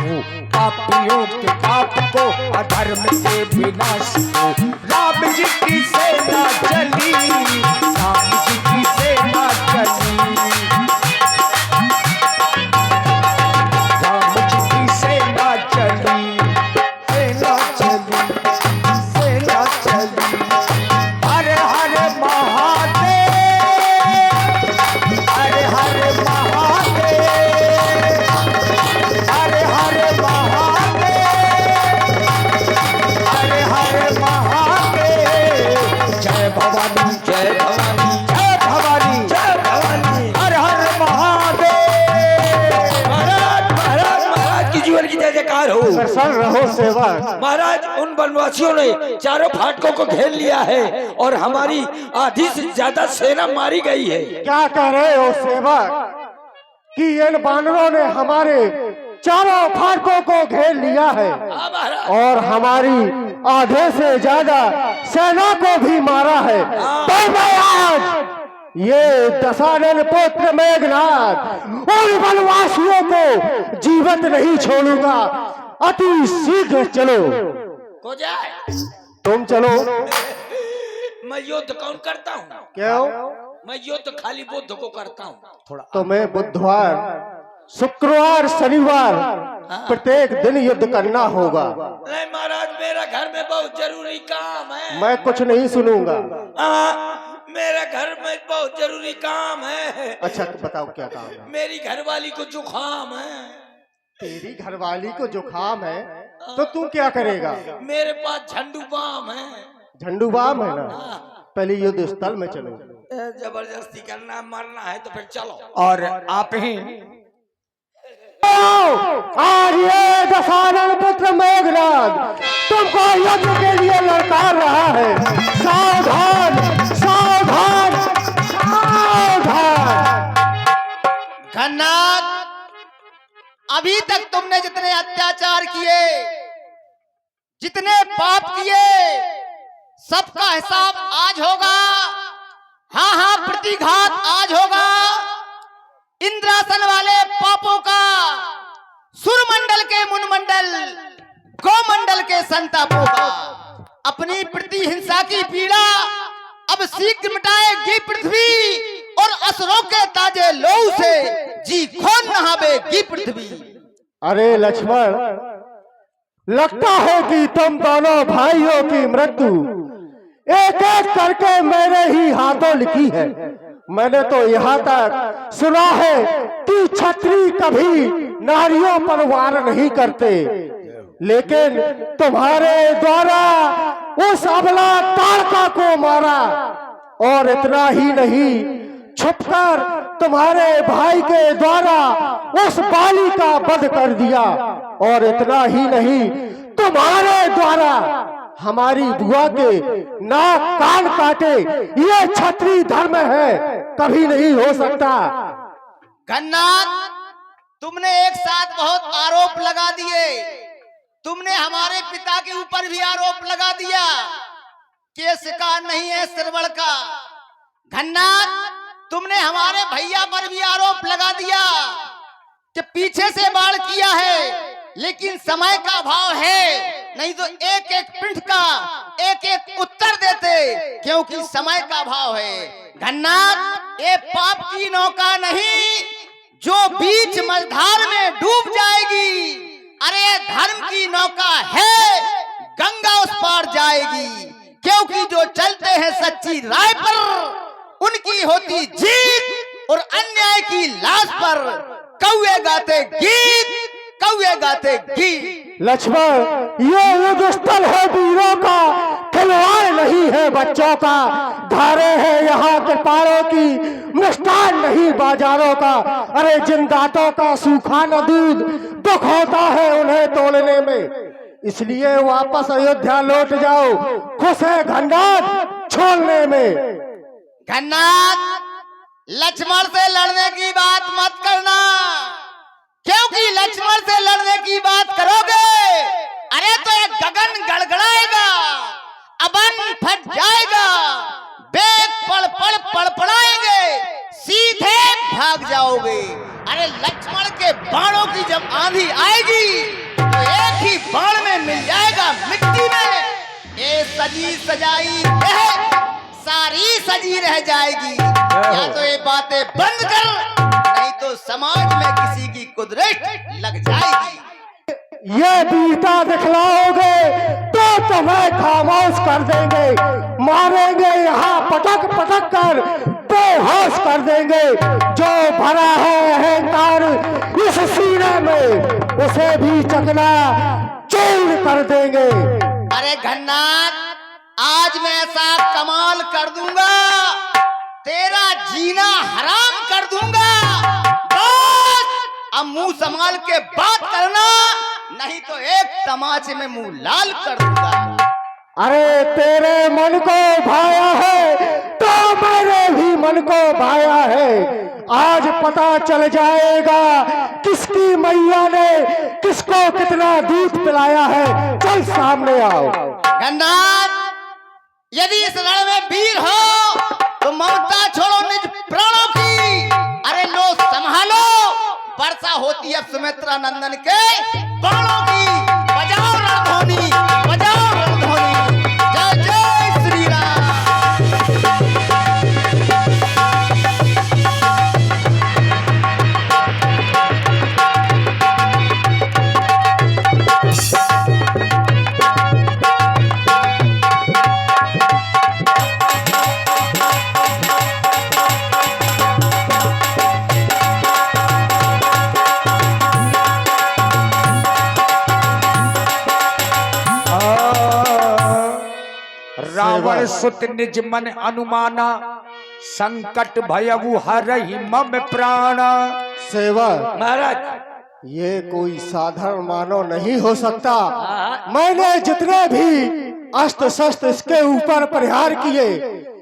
को, पापियों के पाप को, अधर्म के विनाश को। राम जी की सेना चली, राम जी की सेना चली, राम जी की सेना चली, सेना चली, सेना चली। हर हर महादेव, हर हर महादेव, हर हर महादेव, हर हर महादेव। जय भवानी, जय भवानी, जय भवानी, जय भवानी, हर हर महादेव। महाराज महाराज महाराज की जीवन की जय जयकार हो। प्रसन्न रहो सेवक। महाराज उन वनवासियों ने चारों फाटकों को घेर लिया है और हमारी आधी से ज्यादा सेना मारी गई है। क्या कह रहे हो सेवक कि इन बानरों ने हमारे चारों फाटकों को घेर लिया है हाँ महाराज, और हमारी आधे से ज्यादा सेना को भी मारा है। तो मैं आज ये दशानन पुत्र मेघनाथ उन वनवासियों को जीवित नहीं छोड़ूंगा। अति शीघ्र चलो। हो जाए। तुम चलो। मैं युद्ध कौन करता हूँ? क्यों? मैं युद्ध खाली बुद्ध को करता हूँ। थोड़ा तो मैं बुधवार, शुक्रवार, शनिवार प्रत्येक दिन युद्ध करना होगा। नहीं महाराज, मेरा घर में बहुत जरूरी काम है। मैं कुछ नहीं सुनूंगा। मेरा घर में बहुत जरूरी काम है। अच्छा तो बताओ क्या काम है? मेरी घरवाली को जुखाम है। तेरी घरवाली को जुखाम है तो तू क्या करेगा? मेरे पास झंडू बाम है। झंडू बाम है ना? पहले युद्ध स्थल में चलो। जबरदस्ती करना, मरना है तो फिर चलो। और आप ही आज ये दशानन पुत्र मेघनाथ तुमको युद्ध के लिए ललकार रहा है। सावधान, सावधान, सावधान। घननाथ, अभी तक तुमने जितने अत्याचार किए, जितने पाप किए, सबका हिसाब आज होगा। हाँ हाँ, प्रतिघात आज होगा। इंद्रासन वाले पापों का, सुरमंडल के मुनमंडल, गोमंडल के संतापों का, अपनी प्रतिहिंसा की पीड़ा अब शीघ्र मिटाएगी पृथ्वी और असुरों के ताजे लहू से जी खोन नहावेगी पृथ्वी। अरे लक्ष्मण, लगता है कि तुम दोनों भाइयों की मृत्यु एक एक करके मेरे ही हाथों लिखी है। मैंने तो यहाँ तक सुना है कि क्षत्रिय कभी नारियों पर वार नहीं करते, लेकिन तुम्हारे द्वारा उस अबला ताड़का को मारा। और इतना ही नहीं, छुपकर तुम्हारे भाई के द्वारा उस बाली का वध कर दिया। और इतना ही नहीं, तुम्हारे द्वारा हमारी बुआ के नाक कान काटे। ये क्षत्रिय धर्म है, कभी नहीं हो सकता। घननाथ, तुमने एक साथ बहुत आरोप लगा दिए। तुमने हमारे पिता के ऊपर भी आरोप लगा दिया। केस का नहीं है, सिरवड़ का। घननाथ, तुमने हमारे भैया पर भी आरोप लगा दिया कि पीछे से वार किया है, लेकिन समय का अभाव है, नहीं तो एक एक पिंड का एक एक उत्तर देते, क्योंकि समय का अभाव है। घननाथ, ये पाप की नौका नहीं जो बीच मझधार में डूब जाएगी। अरे धर्म की नौका है, गंगा उस पार जाएगी। क्योंकि जो चलते हैं सच्ची राय पर, उनकी होती जीत, और अन्याय की लाश पर कौवे गाते गीत, कौवे गाते गीत। लक्ष्मण, ये युद्ध स्थल है वीरों का, खिलवाड़ नहीं है बच्चों का। धारे हैं यहाँ कृपाणों की, मिष्ठान नहीं बाजारों का। अरे जिन दांतों का सूखा न दूध, दुख होता है उन्हें तोड़ने में। इसलिए वापस अयोध्या लौट जाओ, खुश है घननाथ छोड़ने में। घननाथ, लक्ष्मण से लड़ने की बात मत करना, क्योंकि लक्ष्मण से लड़ने की बात करोगे, अरे तो एक गगन गड़गड़ाएगा, अबन फट जाएगा, बेग पड़ पड़ाएंगे, सीधे भाग जाओगे। अरे लक्ष्मण के बाणों की जब आंधी आएगी सजी सजाई सारी सजी रह जाएगी। या तो ये बातें बंद कर, नहीं तो समाज में किसी की कुदरत लग जाएगी। ये बीता दिखलाओगे तो तुम्हें खामोश कर देंगे, मारेंगे यहाँ पटक पटक कर बेहोश कर देंगे। जो भरा है अहंकार इस सीने में उसे भी चकना चूर कर देंगे। अरे घन्नाथ, आज मैं ऐसा कमाल कर दूंगा, तेरा जीना हराम कर दूंगा। बस अब मुंह संभाल के बात करना, नहीं तो एक तमाचे में मुंह लाल कर दूंगा। अरे तेरे मन को भाया है तो मेरे भी मन को भाया है। आज पता चल जाएगा किसकी मैया ने किसको कितना दूध पिलाया है। चल सामने आओ। घन्नाथ, यदि इस रण में वीर हो तो ममता छोड़ो निज प्राणों की। अरे लो संभालो, वर्षा होती है सुमित्रा नंदन के बाणों की। बजाओ रणध्वनि, बजाओ रणध्वनि। जय जय श्री राम। रावण सुत निज मन अनुमाना, संकट भयउ हरहि मम प्राण। सेवक महाराज, ये कोई साधारण मानव नहीं हो सकता। मैंने जितने भी अस्त्र शस्त्र इसके ऊपर प्रहार किए,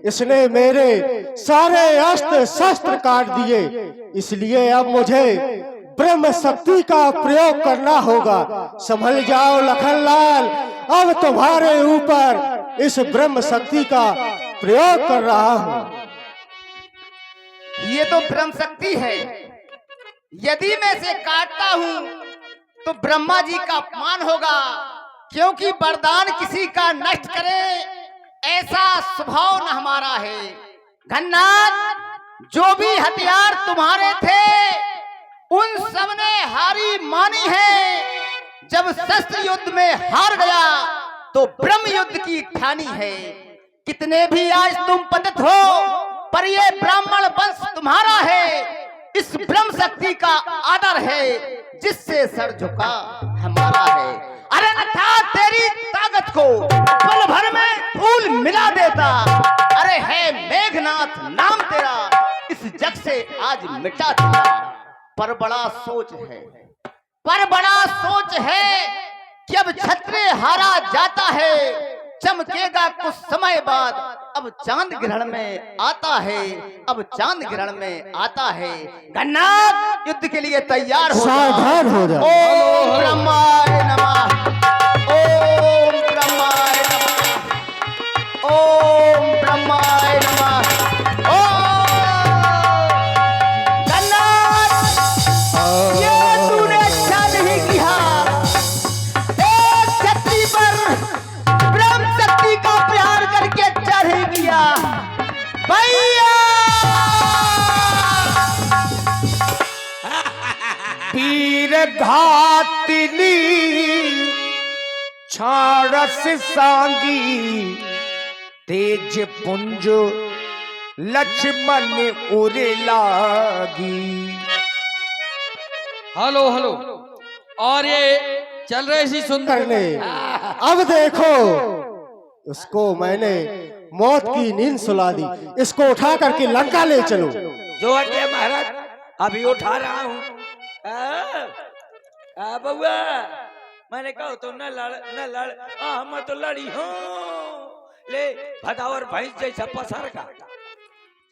इसने मेरे सारे अस्त्र शस्त्र काट दिए। इसलिए अब मुझे ब्रह्म शक्ति का प्रयोग करना होगा। संभल जाओ लखनलाल, अब तुम्हारे ऊपर इस ब्रह्म शक्ति का प्रयोग कर रहा हूँ। ये तो ब्रह्म शक्ति है। यदि मैं इसे काटता हूँ तो ब्रह्मा जी का अपमान होगा, क्योंकि वरदान किसी का नष्ट करे ऐसा स्वभाव न हमारा है। घन्नाथ, जो भी हथियार तुम्हारे थे उन सब ने हारी मानी है। जब शस्त्र युद्ध में हार गया तो ब्रह्म युद्ध की ठानी है। कितने भी आज तुम पतित हो, पर ये ब्राह्मण वंश तुम्हारा है। इस ब्रह्म शक्ति का आदर है, जिससे सर झुका हमारा है। अरे अन्यथा तेरी ताकत को पल भर में धूल मिला देता। अरे है मेघनाथ नाम तेरा, इस जग से आज मिटा देता। पर बड़ा सोच है, पर बड़ा सोच है कि अब क्षत्रिय हारा जाता है, चमकेगा कुछ समय बाद। अब चांद ग्रहण में आता है, अब चांद ग्रहण में आता है। घन्नाथ, युद्ध के लिए तैयार हो जा। सावधान हो जा। ओम ब्रह्माय नमः, ओम ब्रह्माय नमः, ओम ब्रह्माय नमः। ये तूने अच्छा नहीं किया। एक छतरी पर ब्रह्म शक्ति का प्रहार करके चढ़ गया भैया। पीर घातिनी छारस सांगी, तेज पुंज लक्ष्मण उरे लागी। हेलो हेलो, और ये चल रहे इसी सुंदर करने अब देखो, उसको मैंने मौत की नींद सुला दी। इसको उठा करके लंका ले चलो। जो आज्ञा महाराज, अभी उठा रहा हूँ। बउआ, मैंने कहा तो न लड़ हम तो लड़ी हूँ। ले भदावर भैंस जैसा पसर का।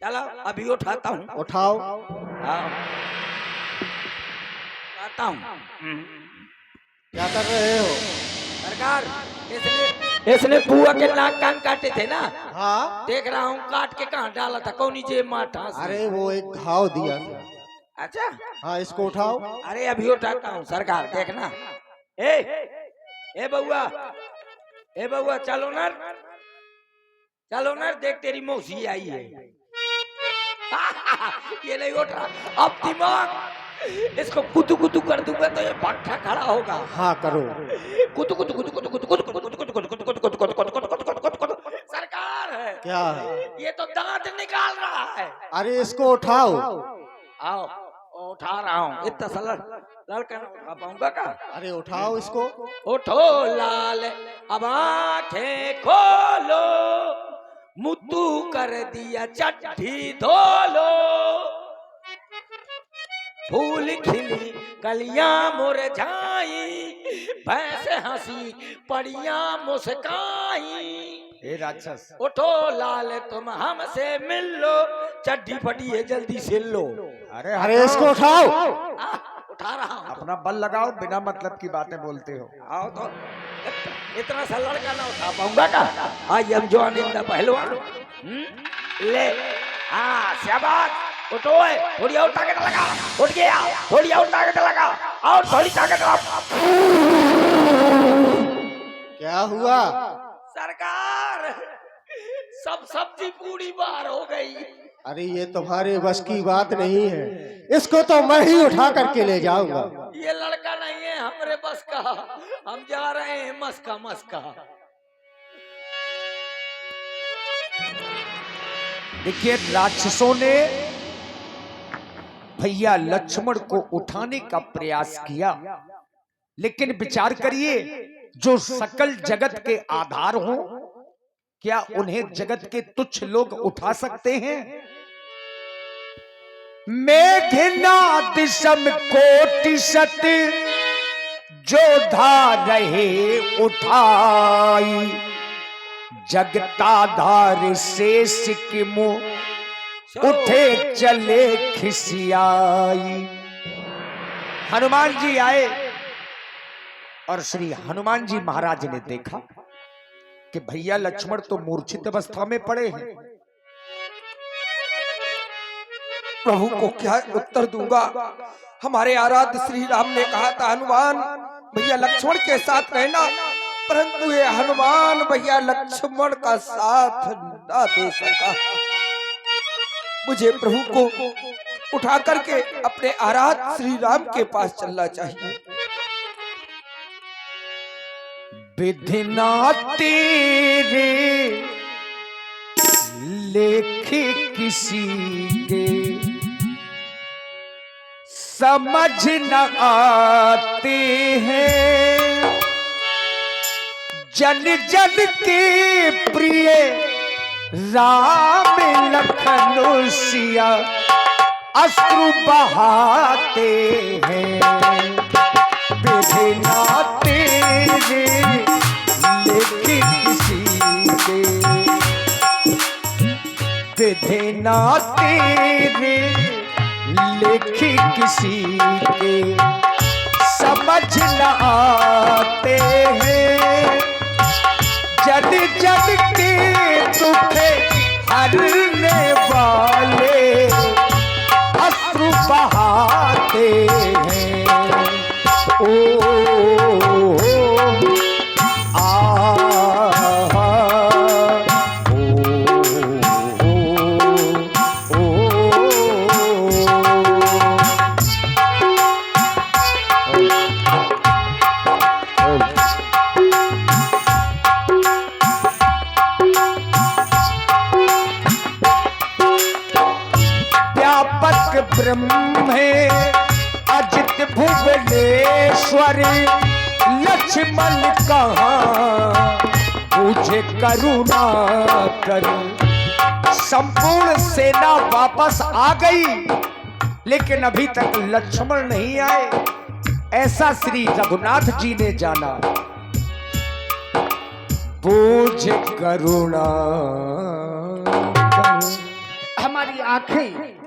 चलो अभी उठाता हूँ। उठाओ। आता हूँ। क्या कर रहे हो? सरकार, इसने बुआ के नाक कान काटे थे ना। हाँ, देख रहा हूँ काट के कहाँ डाला था, कौन नीचे माठा से। अरे वो एक घाव दिया था। अच्छा, हाँ, इसको उठाओ। अरे अभी उठाता हूँ सरकार, देखना। ए बउआ, चलो ना। चलो ना, देख तेरी मौसी आई है। ये नहीं उठ रहा, अब दिमाग इसको कुतु कुतु कर दूंगा तो ये भट्ठा खड़ा होगा। हाँ करो। कुतु कुतु कुतु कुतु कुतु कुतु कुतु कुतु कुतु कुतु कुतु कुतु कुतु कुतु कुतु कुतु कुतु कुतु। सरकार है क्या है? ये तो दांत निकाल रहा है। अरे इसको उठाओ। आओ उठा रहा हूँ। इतना सा लड़का ना उठा पाऊंगा का? अरे उठाओ इसको। उठो लाल अब आंखें खोलो, मुद्दू कर दिया चट्टी धोलो, फूल खिली कलियां मुरझाई, भैंस हंसी पड़ियां मुस्काई। हे राक्षस, उठो लाल तुम हमसे मिल लो, चड्डी फटी है जल्दी सिल लो। अरे अरे इसको उठाओ। उठा रहा हूँ। अपना बल लगाओ, बिना मतलब की बातें बोलते हो। आओ तो इतना सा लड़का ना उठा पाऊंगा का? आज हम जवान इंदा पहलवान। ले हाँ शाबाश, उठो है, थोड़ी और ताकत लगा, उठ गया, थोड़ी और ताकत लगा, और थोड़ी ताकत लगा। क्या हुआ? सरकार सब सब्जी पूरी बाहर हो गई। अरे ये तुम्हारे बस की बात नहीं है, इसको तो मैं ही उठा करके ले जाऊंगा। ये लड़का नहीं है हमारे बस का, हम जा रहे हैं मस्का मस्का। देखिए, राक्षसों ने भैया लक्ष्मण को उठाने का प्रयास किया, लेकिन विचार करिए, जो सकल जगत के आधार हो, क्या उन्हें जगत के तुच्छ लोग उठा सकते हैं? मेघनाद सम कोटि सत जो धा रहे उठाई, जगताधार शेष की मुँह उठे चले खिसियाई। हनुमान जी आए और श्री हनुमान जी महाराज ने देखा कि भैया लक्ष्मण तो मूर्छित अवस्था में पड़े हैं। प्रभु को क्या उत्तर दूंगा? हमारे आराध्य श्री राम ने कहा था हनुमान भैया लक्ष्मण के साथ रहना, परंतु ये हनुमान भैया लक्ष्मण का साथ ना दे सका। मुझे प्रभु को उठा करके अपने आराध्य श्री राम के पास चलना चाहिए। विधिना तेरे लेखे किसी के समझ न आते हैं, जन जन के प्रिय राम लखन सिया अश्रु बहाते हैं। विधिना तेरे लेखे किसी के, विधिना तेरे लेखे किसी के समझ न आते हैं, जन जन के दुख हरने वाले अश्रु बहाते हैं। ओ ब्रह्म है अजित भुवनेश्वर, लक्ष्मण कहाँ मुझे करुणा कर। संपूर्ण सेना वापस आ गई, लेकिन अभी तक लक्ष्मण नहीं आए, ऐसा श्री रघुनाथ जी ने जाना। मुझे करुणा, हमारी आंखें